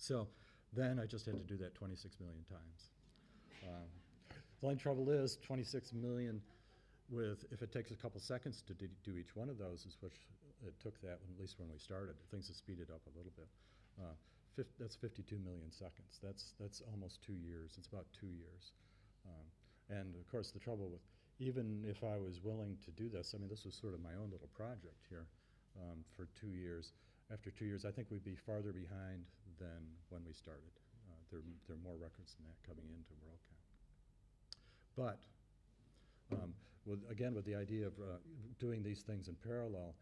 So then I just had to do that 26 million times. The only trouble is 26 million if it takes a couple seconds to do each one of those, is which it took that, at least when we started. Things have speeded up a little bit. That's 52 million seconds. That's almost 2 years. It's about 2 years. And of course, the trouble with, even if I was willing to do this, I mean, this was sort of my own little project here for 2 years. After 2 years, I think we'd be farther behind than when we started. There are more records than that coming into WorldCat. But with the idea of doing these things in parallel,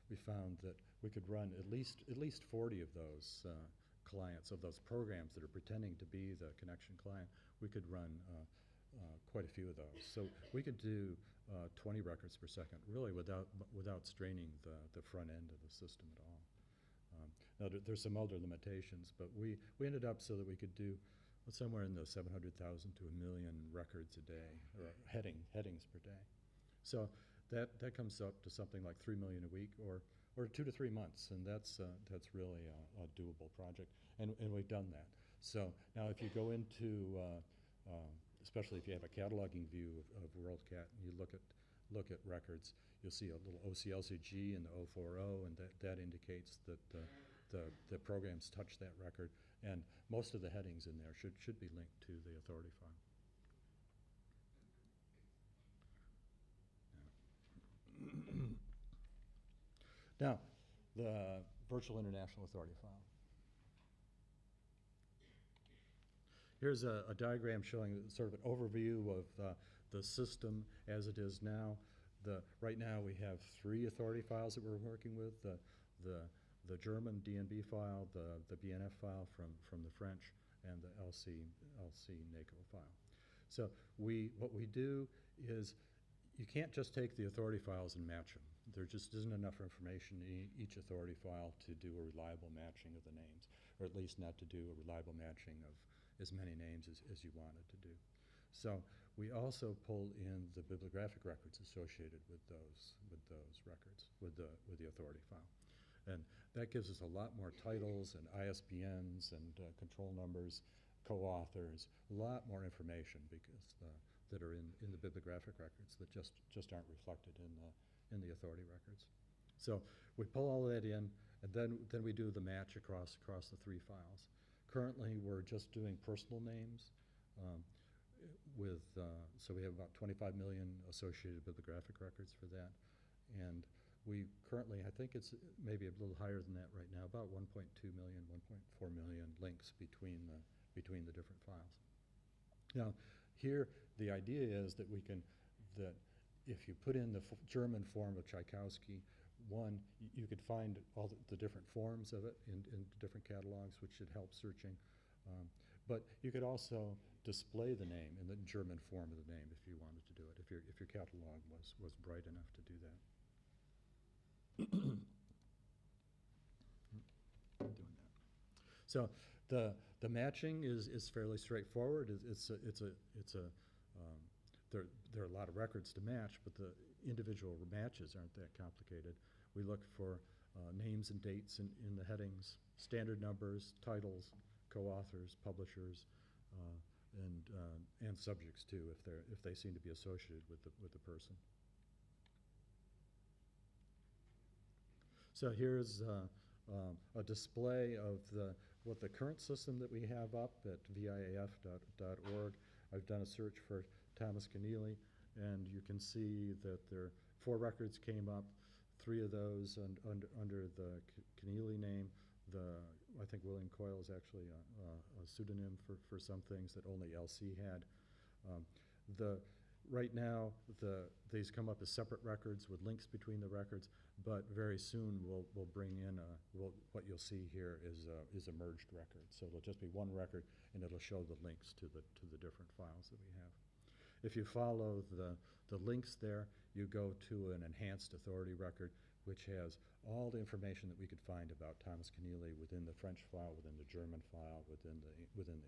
we found that we could run at least 40 of those clients, of those programs that are pretending to be the connection client. We could run quite a few of those. So we could do 20 records per second, really without straining the front end of the system at all. Now there's some other limitations, but we ended up so that we could do somewhere in the 700,000 to 1 million records a day, or headings per day. So that comes up to something like 3 million a week, or 2 to 3 months, and that's really a doable project, and we've done that. So now if you go into, especially if you have a cataloging view of WorldCat, and you look at records, you'll see a little OCLCG in the 040, and that indicates that the programs touch that record, and most of the headings in there should be linked to the authority file. Now, the virtual international authority file. Here's a diagram showing sort of an overview of the system as it is now. Right now we have 3 authority files that we're working with. The German DNB file, the BNF file from the French, and the LC NACO file. So what we do is, you can't just take the authority files and match them. There just isn't enough information in each authority file to do a reliable matching of the names, or at least not to do a reliable matching of as many names as you wanted to do. So we also pull in the bibliographic records associated with those records, with the authority file. And that gives us a lot more titles and ISBNs and control numbers, co-authors, a lot more information because that are in the bibliographic records that just aren't reflected in the authority records. So we pull all that in, and then we do the match across the 3 files. Currently, we're just doing personal names so we have about 25 million associated bibliographic records for that, and we currently, I think it's maybe a little higher than that right now, about 1.2 million, 1.4 million links between the different files. Now, here the idea is that that if you put in the German form of Tchaikovsky, you could find all the different forms of it in different catalogs, which should help searching. But you could also display the name in the German form of the name if you wanted to do it, if your catalog was bright enough to do that. Doing that. So the matching is fairly straightforward. There are a lot of records to match, but the individual matches aren't that complicated. We look for names and dates in the headings, standard numbers, titles, co-authors, publishers, and subjects too, if they seem to be associated with the person. So here's a display of what the current system that we have up at viaf.org. I've done a search for Thomas Keneally, and you can see that there 4 records came up. 3 of those under the Keneally name. I think William Coyle is actually a pseudonym for some things that only LC had. Right now, these come up as separate records with links between the records, but very soon we'll bring in what you'll see here is a merged record. So it'll just be one record, and it'll show the links to the different files that we have. If you follow the links there, you go to an enhanced authority record, which has all the information that we could find about Thomas Keneally within the French file, within the German file, within the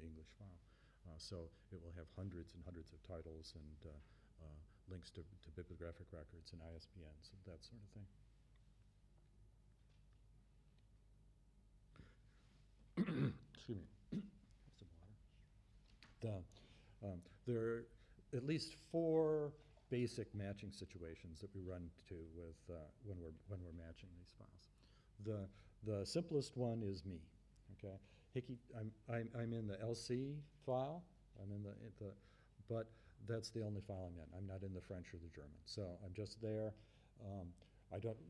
English file. So it will have hundreds and hundreds of titles and links to bibliographic records and ISBNs and that sort of thing. excuse me, some water. There are at least 4 basic matching situations that we run into with when we're matching these files. The simplest one is me. Okay, Hickey. I'm in the LC file. I'm in but that's the only file I'm in. I'm not in the French or the German. So I'm just there.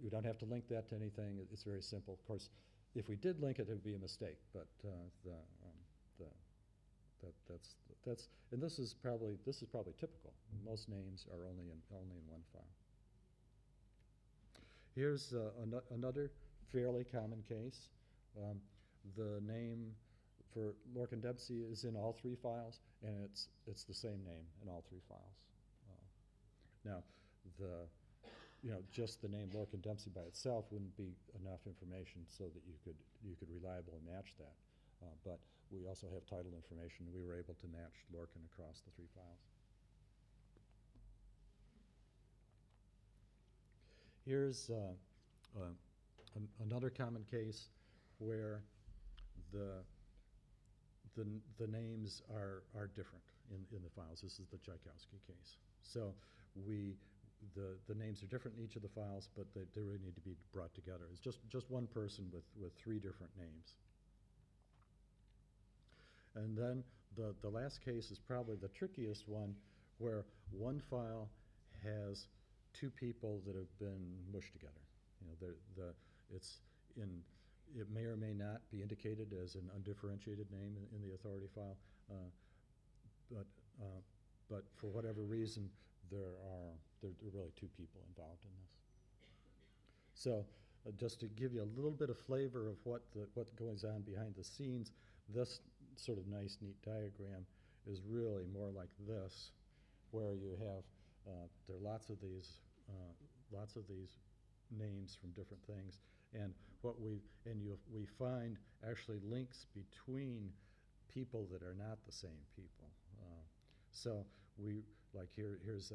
We don't have to link that to anything. It's very simple. Of course, if we did link it, it would be a mistake. But and this is probably typical. Most names are only in one file. Here's another fairly common case. The name for Lorcan Dempsey is in all 3 files, and it's the same name in all 3 files. Now, just the name Lorcan Dempsey by itself wouldn't be enough information so that you could reliably match that. But we also have title information. We were able to match Lorcan across the 3 files. Here's another common case where the names are different in the files. This is the Tchaikovsky case. So the names are different in each of the files, but they really need to be brought together. It's just one person with 3 different names. And then the last case is probably the trickiest one, where one file has 2 people that have been mushed together. It may or may not be indicated as an undifferentiated name in the authority file, but for whatever reason, there are really 2 people involved in this. So just to give you a little bit of flavor of what goes on behind the scenes, this sort of nice, neat diagram is really more like this, where you have there are lots of these names from different things, and we find actually links between people that are not the same people. So here's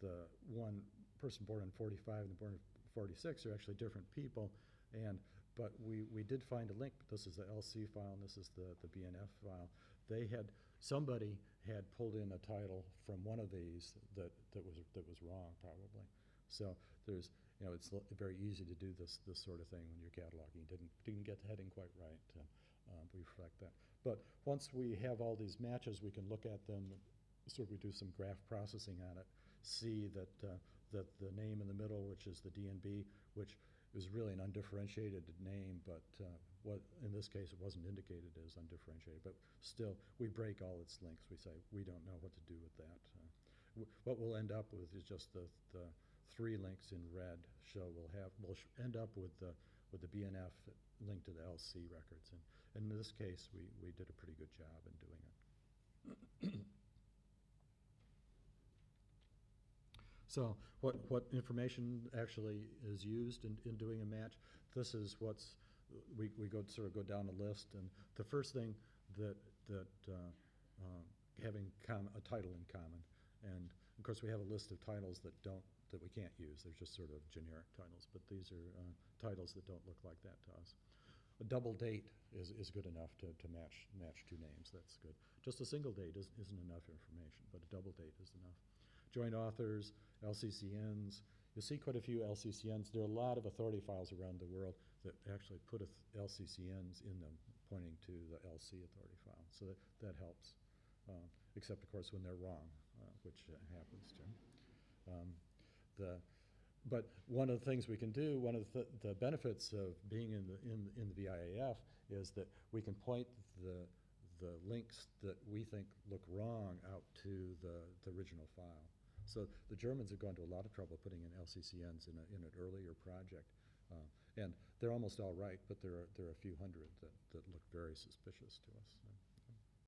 the one person born in 45 and born in 46 are actually different people, but we did find a link. This is the LC file, and this is the BNF file. Somebody had pulled in a title from one of these that was wrong, probably. So it's very easy to do this sort of thing when you're cataloging. Didn't get the heading quite right. We reflect that. But once we have all these matches, we can look at them. So we do some graph processing on it. See that the name in the middle, which is the DNB, which is really an undifferentiated name, but in this case it wasn't indicated as undifferentiated. But still, we break all its links. We say we don't know what to do with that. What we'll end up with is just the 3 links in red. So we'll end up with the BNF linked to the LC records, and in this case we did a pretty good job in doing it. So what information actually is used in doing a match? This is we go down a list, and the first thing that having a title in common, and of course we have a list of titles that we can't use. They're just sort of generic titles, but these are titles that don't look like that to us. A double date is good enough to match 2 names. That's good. Just a single date isn't enough information, but a double date is enough. Joint authors, LCCNs. You'll see quite a few LCCNs. There are a lot of authority files around the world that actually put LCCNs in them, pointing to the LC authority file. So that helps, except, of course, when they're wrong, which happens too. But one of the things we can do, one of the benefits of being in the VIAF is that we can point the links that we think look wrong out to the original file. So the Germans have gone to a lot of trouble putting in LCCNs in an earlier project, and they're almost all right, but there are a few hundred that look very suspicious to us.